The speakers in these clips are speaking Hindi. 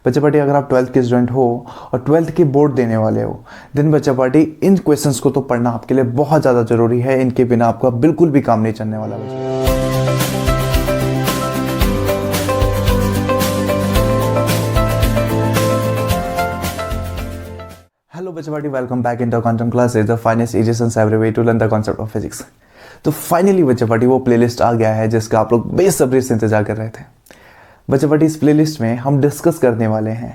बच्चा पार्टी अगर आप 12th के स्टूडेंट हो और 12th की बोर्ड देने वाले हो, देन बच्चा पार्टी इन क्वेश्चंस को तो पढ़ना आपके लिए बहुत ज़्यादा ज़रूरी है। इनके बिना आपका बिल्कुल भी काम नहीं चलने वाला बच्चा। हेलो बच्चा party, welcome back in the quantum classes, the finest education every way to learn the concept of physics. तो फाइनली बच्चा पार्टी वो प्लेलिस्ट आ गया है जिसका आप लोग बेसब्री से इंतजार कर रहे थे। बच्चा पार्टी इस प्लेलिस्ट में हम डिस्कस करने वाले हैं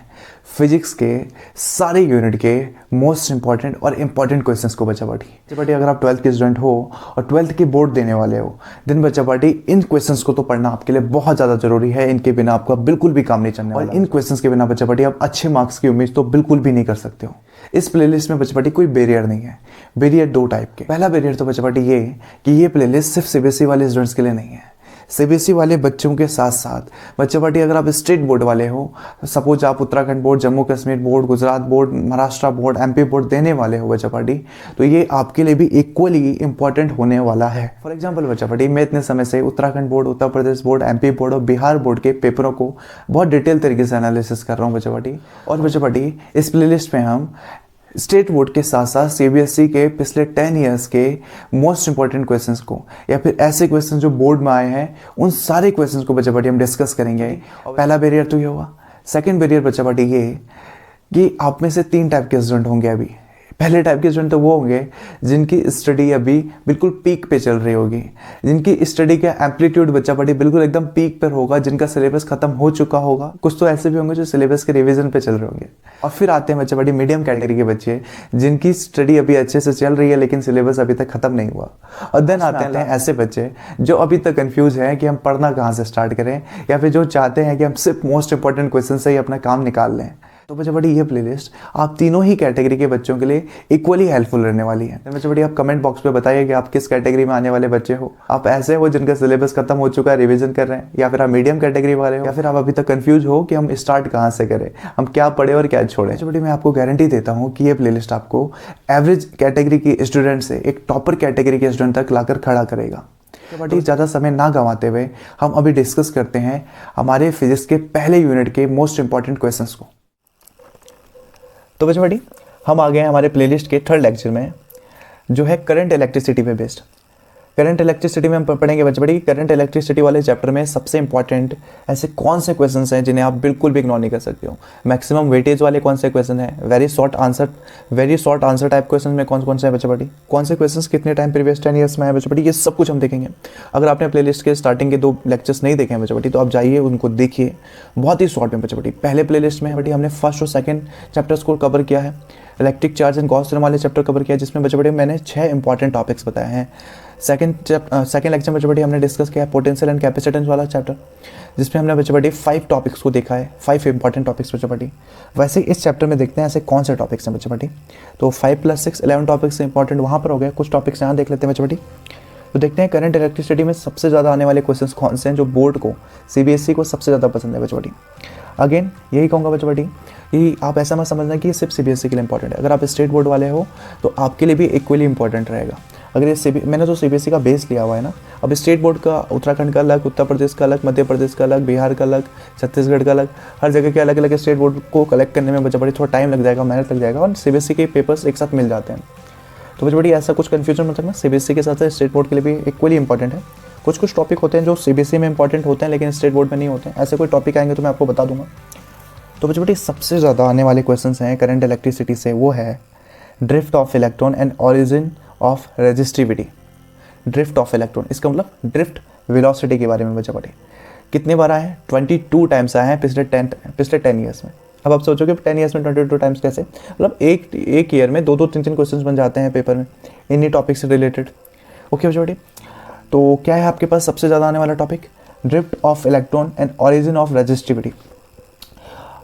फिजिक्स के सारे यूनिट के मोस्ट इंपॉर्टेंट और इम्पॉर्टेंट क्वेश्चंस को। बच्चा पार्टी अगर आप 12th के स्टूडेंट हो और 12th की बोर्ड देने वाले हो, देन बच्चा पार्टी इन क्वेश्चंस को तो पढ़ना आपके लिए बहुत ज़्यादा ज़रूरी है। इनके बिना आपका बिल्कुल भी काम नहीं चलने वाला। और इन क्वेश्चंस के बिना बच्चा पार्टी आप अच्छे मार्क्स की उम्मीद तो बिल्कुल भी नहीं कर सकते हो। इस प्लेलिस्ट में बच्चा पार्टी कोई बैरियर नहीं है। बैरियर दो टाइप के। पहला बैरियर तो बच्चा पार्टी ये कि ये प्लेलिस्ट सिर्फ सीबीएसई वाले स्टूडेंट्स के लिए नहीं है। सीबीएसई वाले बच्चों के साथ साथ बच्चा पार्टी अगर आप स्टेट बोर्ड वाले हो, सपोज आप Uttarakhand board, Jammu Kashmir board, Gujarat board, Maharashtra board, MP board देने वाले हो बच्चा पार्टी, तो ये आपके लिए भी इक्वली इंपॉर्टेंट होने वाला है। फॉर एग्जांपल बच्चा पार्टी, मैं इतने समय से Uttarakhand board, Uttar Pradesh board, MP board और बिहार बोर्ड के पेपरों को बहुत डिटेल तरीके से एनालिसिस कर रहा हूँ बच्चा पार्टी। और बच्चा पार्टी इस प्लेलिस्ट में हम स्टेट बोर्ड के साथ साथ सीबीएसई के पिछले 10 ईयर्स के मोस्ट इंपॉर्टेंट क्वेश्चंस को, या फिर ऐसे क्वेश्चंस जो बोर्ड में आए हैं, उन सारे क्वेश्चंस को बच्चा पार्टी हम डिस्कस करेंगे। पहला बैरियर तो ये हुआ। सेकंड बैरियर बच्चा पार्टी ये कि आप में से 3 टाइप के स्टूडेंट होंगे अभी। पहले टाइप के स्टूडेंट तो वो होंगे जिनकी स्टडी अभी बिल्कुल पीक पे चल रही होगी, जिनकी स्टडी का एम्पलीट्यूड बच्चा पार्टी बिल्कुल एकदम पीक पर होगा, जिनका सिलेबस खत्म हो चुका होगा। कुछ तो ऐसे भी होंगे जो सिलेबस के रिवीजन पे चल रहे होंगे। और फिर आते हैं बच्चा पार्टी मीडियम कैटेगरी के बच्चे जिनकी स्टडी अभी अच्छे से चल रही है लेकिन सिलेबस अभी तक खत्म नहीं हुआ। और देन आते हैं ऐसे बच्चे जो अभी तक कंफ्यूज हैं कि हम पढ़ना कहाँ से स्टार्ट करें, या फिर जो चाहते हैं कि हम सिर्फ मोस्ट इंपॉर्टेंट क्वेश्चन से ही अपना काम निकाल लें। तो बच्चा पार्टी ये प्लेलिस्ट आप तीनों ही कैटेगरी के बच्चों के लिए इक्वली हेल्पफुल रहने वाली है। बच्चा पार्टी आप कमेंट बॉक्स पे बताइए कि आप किस कैटेगरी में आने वाले बच्चे हो। आप ऐसे हो जिनका सिलेबस खत्म हो चुका है, रिवीजन कर रहे हैं, या फिर आप मीडियम कैटेगरी वाले हो, या फिर आप अभी तक कंफ्यूज हो कि हम स्टार्ट कहाँ से करें, हम क्या पढ़े और क्या छोड़ें। बच्चा पार्टी मैं आपको गारंटी देता हूँ कि ये प्लेलिस्ट आपको एवरेज कैटेगरी की स्टूडेंट से एक टॉपर कैटेगरी के स्टूडेंट तक लाकर खड़ा करेगा। बच्चा ज़्यादा समय ना गंवाते हुए हम अभी डिस्कस करते हैं हमारे फिजिक्स के पहले यूनिट के मोस्ट इंपॉर्टेंट क्वेश्चंस को। तो बच्चा पार्टी हम आ गए हैं हमारे प्लेलिस्ट के 3rd लेक्चर में, जो है करंट इलेक्ट्रिसिटी पे बेस्ड। करंट इलेक्ट्रिसिटी में हम पढ़ेंगे बच्चा पार्टी करंट इलेक्ट्रिसिटी वाले चैप्टर में सबसे इंपॉर्टेंट ऐसे कौन से क्वेश्चंस हैं जिन्हें आप बिल्कुल भी इग्नोर नहीं कर सकते हो। मैक्सिमम वेटेज वाले कौन से क्वेश्चन हैं, very short answer type question में कौन कौन से हैं बच्चा पार्टी, कौन से क्वेश्चंस कितने टाइम प्रीवियस 10 ईयर्स में है बच्चा पार्टी, ये सब कुछ हम देखेंगे। अगर आपने प्लेलिस्ट के स्टार्टिंग के 2 लेक्चर्स नहीं देखे हैं बच्चा पार्टी तो आप जाइए उनको देखिए, बहुत ही शॉर्ट में बच्चा पार्टी। पहले प्लेलिस्ट में बच्चा हमने फर्स्ट और सेकंड चैप्टर्स को कवर किया है। Electric charge and Gauss theorem वाले चैप्टर कवर किया जिसमें बच्चा पार्टी मैंने 6 इंपॉर्टेंट टॉपिक्स बताए हैं। सेकंड लेक्चर में बच्चा पार्टी हमने डिस्कस किया पोटेंशियल एंड कैपेसिटेंस वाला चैप्टर, जिसमें हमने बच्चा पार्टी 5 टॉपिक्स को देखा है, 5 इंपॉर्टेंट टॉपिक्स बच्चा पार्टी। वैसे इस चैप्टर में देखते हैं ऐसे कौन से टॉपिक्स हैं बच्चा पार्टी। तो 5 + 6 11 टॉपिक्स इंपॉर्टेंट वहाँ पर हो गए। कुछ टॉपिक्स यहाँ देख लेते हैं बच्चा पार्टी। तो देखते हैं करंट इलेक्ट्रिसिटी में सबसे ज़्यादा आने वाले क्वेश्चन कौन से हैं जो बोर्ड को, सीबीएसई को सबसे ज़्यादा पसंद है बच्चा पार्टी। अगेन यही कहूँगा बच्चा पार्टी कि आप ऐसा मत समझना कि ये सिर्फ सीबीएसई के लिए इंपॉर्टेंट है। अगर आप स्टेट बोर्ड वाले हो तो आपके लिए भी इक्वली इंपॉर्टेंट रहेगा। अगर ये मैंने तो सीबीएसई का बेस लिया हुआ है ना, अब स्टेट बोर्ड का उत्तराखंड का अलग, उत्तर प्रदेश का अलग, मध्य प्रदेश का अलग, बिहार का अलग, छत्तीसगढ़ का अलग, हर जगह के अलग अलग स्टेट बोर्ड को कलेक्ट करने में बच्चा पार्टी थोड़ा टाइम लग जाएगा, मेहनत लग जाएगा, और सीबीएसई के पेपर्स एक साथ मिल जाते हैं। तो बच्चा पार्टी ऐसा कुछ कन्फ्यूजन मत रखना, सीबीएसई के साथ साथ स्टेट बोर्ड के लिए भी इक्वली इंपॉर्टेंट है। कुछ टॉपिक होते हैं जो सीबीएसई में इंपॉर्टेंट होते हैं लेकिन स्टेट बोर्ड में नहीं होते हैं। ऐसे कोई टॉपिक आएंगे तो मैं आपको बता दूंगा। तो बच्चा पार्टी सबसे ज़्यादा आने वाले क्वेश्चंस हैं करंट इलेक्ट्रिसिटी से, वो है drift of electron and origin of resistivity. Drift of electron, इसका मतलब ड्रिफ्ट वेलोसिटी के बारे में बच्चा पार्टी। कितने बार आए हैं? 22 टाइम्स आए हैं पिछले 10 ईयर्स में। अब आप सोचोगे 10 ईयर्स में 22 टाइम्स कैसे? मतलब एक ईयर में 2-2, 3-3 क्वेश्चन बन जाते हैं पेपर में इन्हीं टॉपिक से रिलेटेड। ओके बच्चा पार्टी, तो क्या है आपके पास सबसे ज़्यादा आने वाला topic? Drift of electron and origin of resistivity.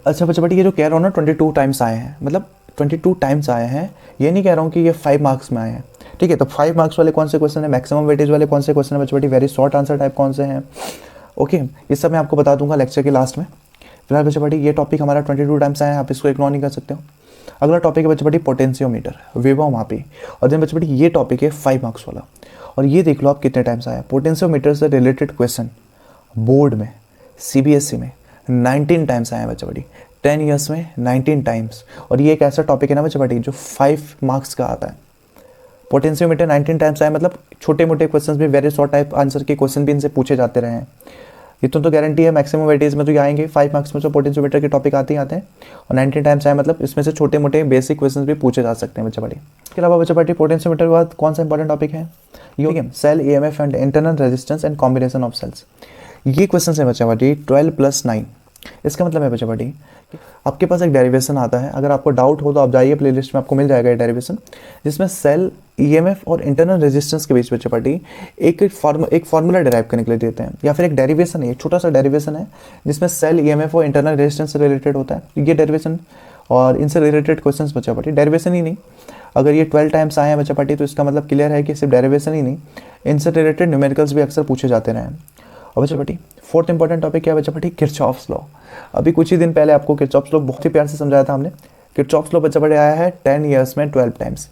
अच्छा बच्चा पार्टी, ये जो कह रहा हूँ ना 22 टाइम्स आए हैं, मतलब 22 टाइम्स आए हैं, ये नहीं कह रहा हूँ कि ये 5 मार्क्स में आए हैं। ठीक है, तो 5 मार्क्स वाले कौन से क्वेश्चन है, मैक्सिमम वेटेज वाले कौन से क्वेश्चन है बच्चा party, very short answer type कौन से हैं। ओके, ये सब मैं आपको बता दूंगा लेक्चर के लास्ट में। फिलहाल बच्चा पार्टी ये टॉपिक हमारा 22 टाइम्स आया है, आप इसको इग्नोर नहीं कर सकते हो। अगला टॉपिक है बच्चा पार्टी पोटेंशियोमीटर, विभव मापी, और देन बच्चा पार्टी ये टॉपिक है 5 मार्क्स वाला। और ये देख लो आप कितने टाइम्स आया। पोटेंशियोमीटर से रिलेटेड क्वेश्चन बोर्ड में, सीबीएसई में 19 टाइम्स आए हैं बच्चा पार्टी। 10 ईयर्स में 19 टाइम्स। और ये एक ऐसा टॉपिक है ना बच्चा पार्टी जो 5 मार्क्स का आता है। पोटेंशियोमीटर 19 टाइम्स आया मतलब छोटे मोटे क्वेश्चंस भी, वेरी शॉर्ट टाइप आंसर के क्वेश्चन भी इनसे पूछे जाते रहे हैं। इतना तो गारंटी है मैक्सिमम वेटेज में तो ये आएंगे, 5 मार्क्स में तो पोटेंशियोमीटर के टॉपिक आते ही आते हैं। और 19 टाइम्स आए मतलब इसमें से छोटे मोटे बेसिक क्वेश्चन भी पूछे जा सकते हैं बच्चा पार्टी। इसके अलावा बच्चा पार्टी पोटेंशियोमीटर के बाद कौन सा इंपॉर्टेंट टॉपिक है, ये cell EMF and internal resistance and combination of cells. ये क्वेश्चन है बच्चा पार्टी 12+9। इसका मतलब है बच्चा पार्टी आपके पास एक डेरिवेशन आता है, अगर आपको डाउट हो तो आप जाइए प्लेलिस्ट में, आपको मिल जाएगा ये डेरिवेशन, जिसमें सेल EMF और इंटरनल रेजिस्टेंस के बीच बच्चा पार्टी एक फार्मूला डिराइव करने के लिए देते हैं, या फिर एक डेरिवेशन है, एक छोटा सा डेरिवेशन है जिसमें सेल EMF और इंटरनल रेजिस्टेंस से रिलेटेड होता है ये डेरिवेशन। और इनसे रिलेटेड क्वेश्चन बच्चा पार्टी डेरिवेशन ही नहीं, अगर ये 12 टाइम्स आए हैं बच्चा पार्टी तो इसका मतलब क्लियर है कि सिर्फ डेरिवेशन ही नहीं, इनसे रिलेटेड न्यूमेरिकल्स भी अक्सर पूछे जाते रहे हैं। और बच्चा पार्टी फोर्थ इंपॉर्टेंट टॉपिक क्या है बच्चा पार्टी, किरचॉफ्स लॉ। अभी कुछ ही दिन पहले आपको किरचॉफ्स लॉ बहुत ही प्यार से समझाया था हमने। किरचॉफ्स लॉ बच्चा पार्टी आया है 10 ईयर्स में 12 टाइम्स।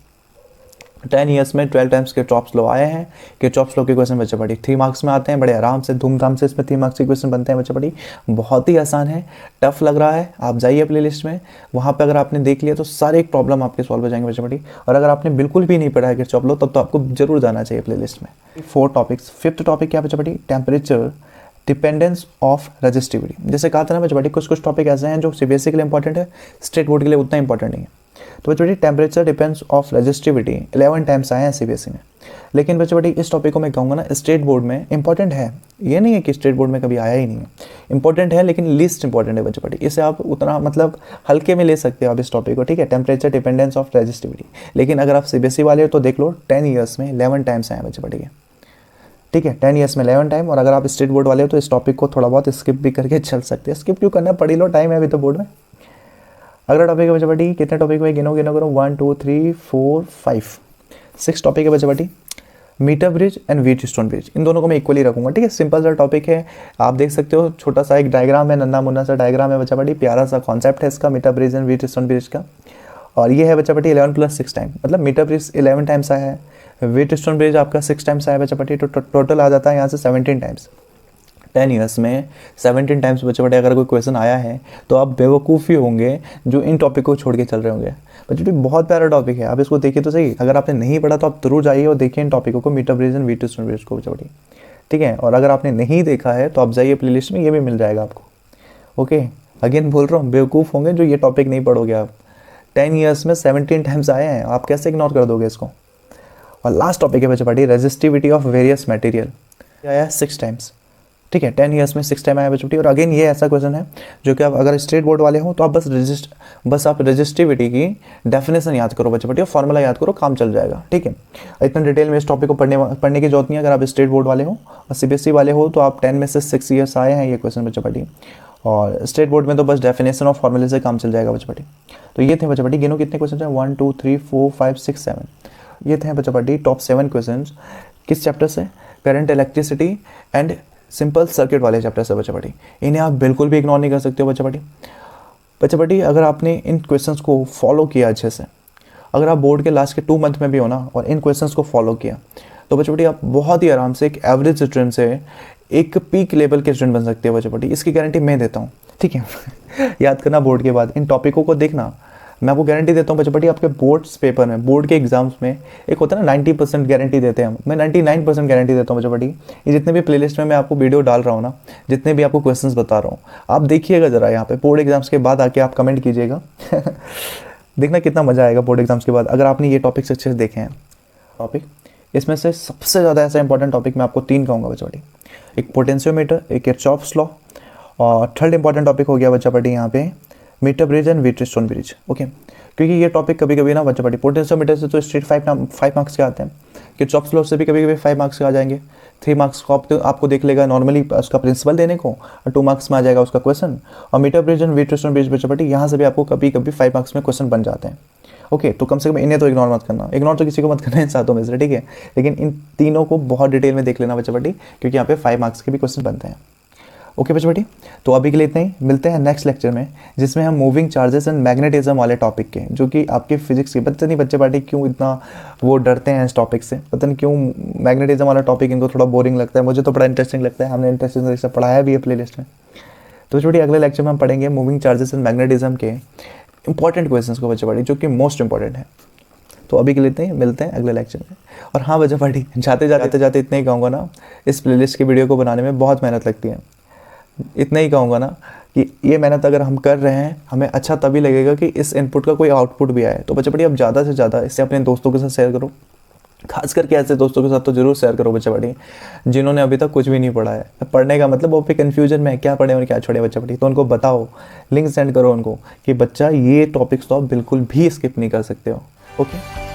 10 ईयर्स में 12 टाइम्स किरचॉफ्स लॉ आए हैं। किरचॉफ्स लॉ के क्वेश्चन बच्चा पार्टी 3 मार्क्स में आते हैं, बड़े आराम से धूमधाम से इसमें 3 मार्क्स के क्वेश्चन बनते हैं बच्चा पार्टी। बहुत ही आसान है, टफ लग रहा है आप जाइए प्लेलिस्ट में, वहाँ पे अगर आपने देख लिया तो सारे एक प्रॉब्लम आपके सॉल्व हो जाएंगे बच्चा पार्टी। और अगर आपने बिल्कुल भी नहीं पढ़ा है किरचॉफ लॉ तब तो आपको जरूर जाना चाहिए प्लेलिस्ट में। 4 टॉपिक्स। 5th टॉपिक क्या बच्चा party, temperature dependence of resistivity. जैसे कहा था ना बच्चा पार्टी कुछ टॉपिक ऐसे हैं जो CBSE के लिए इंपॉर्टेंट है, स्टेट बोर्ड के लिए उतना इंपॉर्टेंट नहीं है। तो बच्चा party temperature depends of resistivity 11 times आए हैं CBSE में। लेकिन बच्चा पार्टी इस टॉपिक को मैं कहूँगा ना स्टेट बोर्ड में इंपॉर्टेंट है, ये नहीं है कि स्टेट बोर्ड में कभी आया ही नहीं है, इंपॉर्टेंट है लेकिन लीस्ट इंपॉर्टेंट है बच्चा पार्टी। इसे आप उतना मतलब हल्के में ले सकते हो आप इस टॉपिक को, ठीक है, टेम्परेचर डिपेंडेंस ऑफ रजिस्टिविटी। लेकिन अगर आप CBSE वाले हो तो देख लो 10 ईयर्स में 11 टाइम्स आए हैं बच्चा पार्टी के, ठीक है, 10 ईयर्स में 11 टाइम। और अगर आप स्टेट बोर्ड वाले हो तो इस टॉपिक को थोड़ा बहुत स्किप भी करके चल सकते हैं। स्किप क्यों करना, पढ़ी लो, टाइम है अभी तो बोर्ड में। अगला टॉपिक है बच्चा पार्टी, कितने टॉपिक हुए गिनो करो, 1 2 3 4 5 6 टॉपिक है बच्चा पार्टी। Meter bridge and Wheatstone bridge, इन दोनों को मैं इक्वली रखूंगा, ठीक है, सिंपल सा टॉपिक है। आप देख सकते हो छोटा सा एक डायग्राम है, नन्ना मुन्ना सा डायग्राम है बच्चा पार्टी, प्यारा सा कॉन्सेप्ट है इसका metre bridge and Wheatstone bridge का। और ये है बच्चा पार्टी 11+6 टाइम, मतलब मीटर ब्रिज 11 टाइम्स आया है, व्हीटस्टोन ब्रिज आपका 6 टाइम्स आया बच्चा पार्टी, तो टोटल आ जाता है यहाँ से 17 टाइम्स। 10 ईयर्स में 17 टाइम्स बच्चा पार्टी अगर कोई क्वेश्चन आया है तो आप बेवकूफ़ ही होंगे जो इन टॉपिक को छोड़ के चल रहे होंगे। बच्चा पार्टी बहुत प्यारा टॉपिक है, आप इसको देखिए तो सही, अगर आपने नहीं पढ़ा तो आप जरूर जाइए और देखिए इन टॉपिकों को, metre bridge and Wheatstone bridge को बच्चा पार्टी, ठीक है। और अगर आपने नहीं देखा है तो आप जाइए प्लेलिस्ट में, ये भी मिल जाएगा आपको। ओके, अगेन बोल रहा हूँ बेवकूफ़ होंगे जो ये टॉपिक नहीं पढ़ोगे आप। 10 ईयर्स में 17 टाइम्स आए हैं, आप कैसे इग्नोर कर दोगे इसको। और लास्ट टॉपिक है बच्चा party resistivity of various material, आया 6 टाइम्स, ठीक है, 10 ईयर्स में 6 टाइम आया बच्चा पार्टी। और अगेन ये ऐसा क्वेश्चन है जो कि आप अगर स्टेट बोर्ड वाले हो तो आप बस आप रेजिस्टिविटी की डेफिनेशन याद करो बच्चा पार्टी और फॉर्मूला याद करो, काम चल जाएगा, ठीक है। इतना डिटेल में इस टॉपिक को पढ़ने की जरूरत नहीं है। अगर आप स्टेट बोर्ड वाले हो और CBSE वाले हो तो आप 10 में से 6 ईयर्स आए हैं ये क्वेश्चन बच्चा पार्टी, और स्टेट बोर्ड में तो बस डेफिनेशन और फॉर्मूले से काम चल जाएगा बच्चा पार्टी। तो ये थे बच्चा पार्टी, गिनो कितने क्वेश्चन है, 1 2 3 4 5 6 7, ये थे बच्चा पार्टी टॉप 7 क्वेश्चन। किस चैप्टर से, current electricity and simple circuit वाले चैप्टर से बच्चा पार्टी। इन्हें आप बिल्कुल भी इग्नोर नहीं कर सकते हो बच्चा पार्टी। बच्चा पार्टी अगर आपने इन क्वेश्चंस को फॉलो किया अच्छे से, अगर आप बोर्ड के लास्ट के 2 मंथ में भी हो ना और इन क्वेश्चंस को फॉलो किया तो बच्चा पार्टी आप बहुत ही आराम से एक एवरेज स्टूडेंट से एक पीक लेवल के स्टूडेंट बन सकते हो बच्चा पार्टी, इसकी गारंटी मैं देता हूँ, ठीक है। याद करना बोर्ड के बाद इन टॉपिकों को देखना, मैं आपको गारंटी देता हूँ बच्चा पार्टी आपके बोर्ड्स पेपर में, बोर्ड के एग्जाम्स में एक होता है ना 90% गारंटी देते हैं हम, मैं 99% गारंटी देता हूँ बच्चा पार्टी। ये जितने भी प्लेलिस्ट में मैं आपको वीडियो डाल रहा हूँ ना, जितने भी आपको क्वेश्चंस बता रहा हूँ, आप देखिएगा जरा यहाँ पे बोर्ड एग्जाम्स के बाद आके आप कमेंट कीजिएगा देखना कितना मजा आएगा बोर्ड एग्जाम्स के बाद अगर आपने ये टॉपिक्स अच्छे से देखे हैं। टॉपिक इसमें से सबसे ज़्यादा ऐसा इंपॉर्टेंट टॉपिक मैं आपको 3 कहूँगा बच्चा पार्टी, एक पोटेंशियोमीटर, एक किरचॉफ्स लॉ, और थर्ड इंपॉर्टेंट टॉपिक हो गया बच्चा पार्टी यहाँ पे metre bridge and Wheatstone bridge. Okay, क्योंकि ये टॉपिक कभी कभी ना बच्चा पार्टी पोटेंशियोमीटर से तो स्ट्रेट 5 मार्क्स के आते हैं, किरचॉफ्स लॉ से भी कभी कभी 5 मार्क्स के आ जाएंगे, 3 मार्क्स को आपको देख लेगा नॉर्मली उसका प्रिंसिपल देने को, और 2 मार्क्स में आ जाएगा उसका क्वेश्चन। और metre bridge and Wheatstone bridge बच्चा पार्टी यहाँ से भी आपको कभी कभी 5 मार्क्स में क्वेश्चन बन जाते हैं। ओके, तो कम से कम इन्हें तो इग्नोर मत करना, इग्नोर तो किसी को मत करना इन सातों में से, ठीक है, लेकिन इन तीनों को बहुत डिटेल में देख लेना बच्चा पार्टी, क्योंकि यहाँ पे 5 मार्क्स के भी क्वेश्चन बनते हैं। ओके बच्चा पार्टी, तो अभी के लिए इतना ही, मिलते हैं नेक्स्ट लेक्चर में जिसमें हम मूविंग चार्जेस एंड मैग्नेटिज्म वाले टॉपिक के, जो कि आपके फिजिक्स के, पता नहीं बच्चे पार्टी क्यों इतना वो डरते हैं इस टॉपिक से, पता नहीं क्यों मैग्नेटिज्म वाला टॉपिक इनको थोड़ा बोरिंग लगता है, मुझे तो बड़ा इंटरेस्टिंग लगता है, हमने इंटरेस्टिंग से पढ़ाया भी है प्लेलिस्ट में। तो बच्चे अगले लेक्चर में हम पढ़ेंगे मूविंग चार्जेस एंड मैग्नेटिज्म के इंपॉर्टेंट क्वेश्चंस को बच्चे जो कि मोस्ट इंपॉर्टेंट है। तो अभी के लिए मिलते हैं अगले लेक्चर में। और हाँ बच्चे जाते जाते इतना ही कहूँगा ना, इस प्लेलिस्ट की वीडियो को बनाने में बहुत मेहनत लगती है। इतना ही कहूँगा ना कि ये मेहनत अगर हम कर रहे हैं, हमें अच्छा तभी लगेगा कि इस इनपुट का कोई आउटपुट भी आए। तो बच्चे अब ज़्यादा से ज़्यादा इसे अपने दोस्तों के साथ शेयर करो, खास करके ऐसे दोस्तों के साथ तो जरूर शेयर करो बच्चे जिन्होंने अभी तक कुछ भी नहीं पढ़ा है। पढ़ने का मतलब वो भी कन्फ्यूजन में है, क्या पढ़े और क्या छोड़े बच्चे तो उनको बताओ, लिंक सेंड करो उनको कि बच्चा ये टॉपिक्स तो आप बिल्कुल भी स्किप नहीं कर सकते हो। ओके।